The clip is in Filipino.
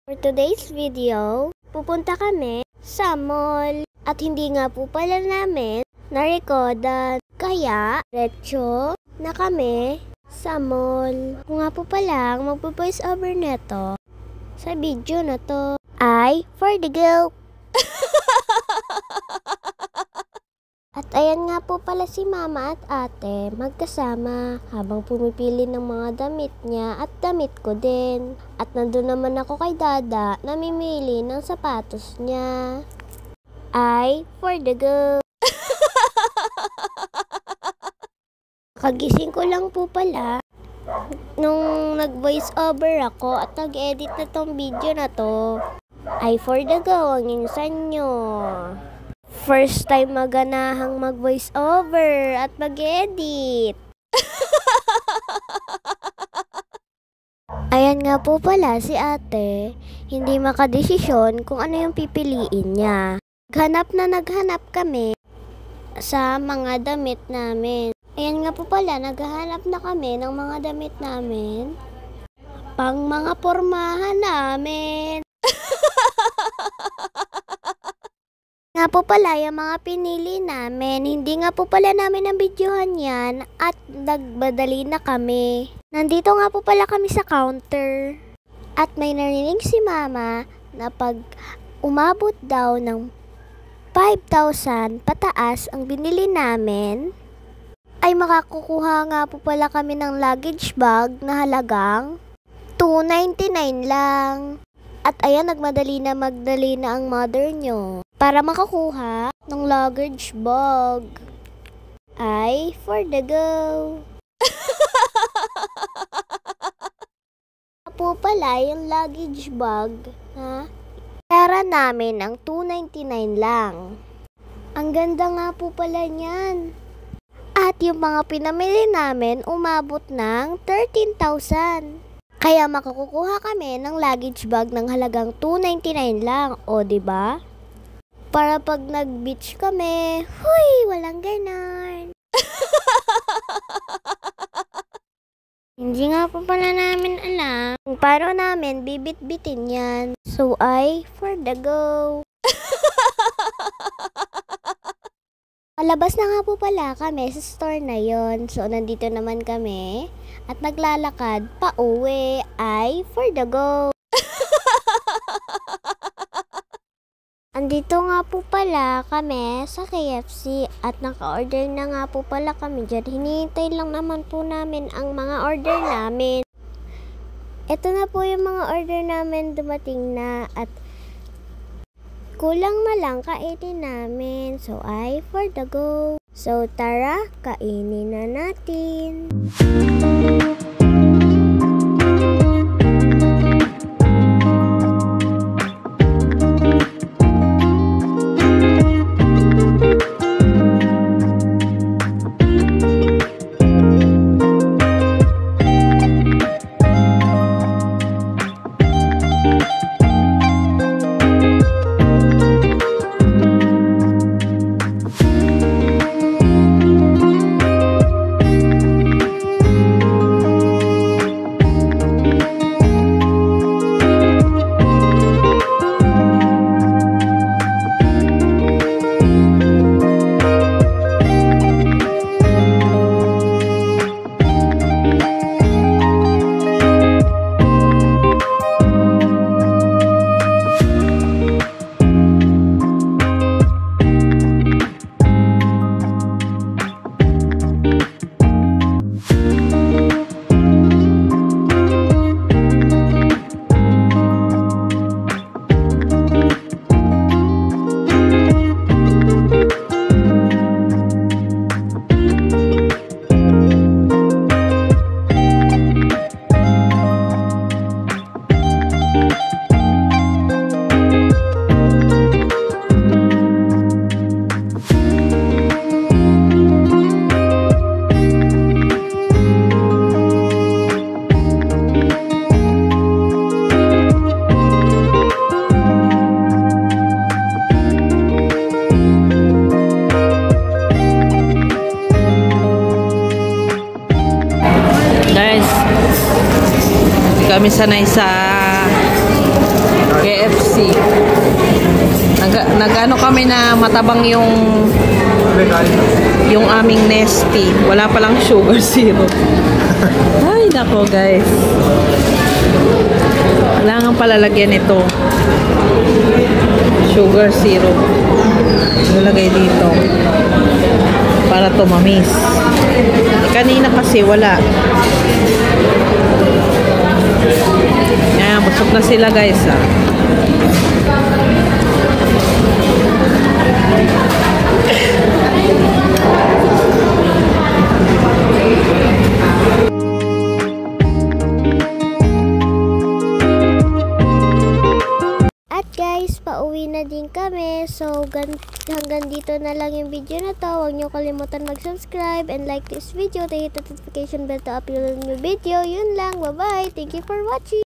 For today's video, pupunta kami sa mall. At hindi nga po pala namin na-recordan. Kaya, diretso na kami sa mall. Kung nga po pala, magpo-voice over neto sa video na to ay for the girl. At ayan nga po pala si mama at ate magkasama habang pumipili ng mga damit niya at damit ko din. At nandun naman ako kay dada namimili ng sapatos niya. Ay for the girl. Kagising ko lang po pala nung nag-voice over ako at nag-edit na tong video na to. Ay for the go ang insan nyo. First time maganahang mag-voice over at mag-edit. Ayan nga po pala si ate, hindi makadesisyon kung ano yung pipiliin niya. Naghanap kami sa mga damit namin. Ayan nga po pala, naghahanap na kami ng mga damit namin pang mga pormahan namin. Nga po pala yung mga pinili namin, hindi nga po pala namin ang videohan yan at nagbadali na kami. Nandito nga po pala kami sa counter at may narinig si mama na pag umabot daw ng 5,000 pataas ang binili namin, ay makakukuha nga po pala kami ng luggage bag na halagang 299 lang. At ayan, magdali na ang mother nyo para makakuha ng luggage bag. Ay for the go. Po pala yung luggage bag, ha? Pera namin ang 299 lang. Ang ganda nga po pala niyan. At yung mga pinamili namin umabot ng 13,000. Kaya makakukuha kami ng luggage bag ng halagang 299 lang, o diba? Para pag nag-beach kami, huy, walang ganon. Hindi nga po pala namin alam kung paano namin bibit-bitin yan. So ay for the go. Palabas na nga po pala kami sa store na yon. So nandito naman kami at naglalakad pa uwi. Ay for the go. Andito nga po pala kami sa KFC at naka-order na nga po pala kami dyan. Hinihintay lang naman po namin ang mga order namin. Ito na po yung mga order namin, dumating na at kulang na lang kainin namin. So ay for the go. So tara, kainin na natin. kami sanay sa Nesty. Nag-ano kami na matabang yung aming Nesty. Wala palang sugar syrup. Ay, nako guys. Kailangan palalagyan ito. Sugar syrup. Nilagay dito. Para tumamis. Kanina kasi wala. Ayan, busog na sila guys ah. At guys, pauwi na din kami. So, hanggang dito na lang yung video na to. Huwag nyo kalimutan mag-subscribe and like this video to hit the notification bell to upload a new video. Yun lang. Bye-bye. Thank you for watching.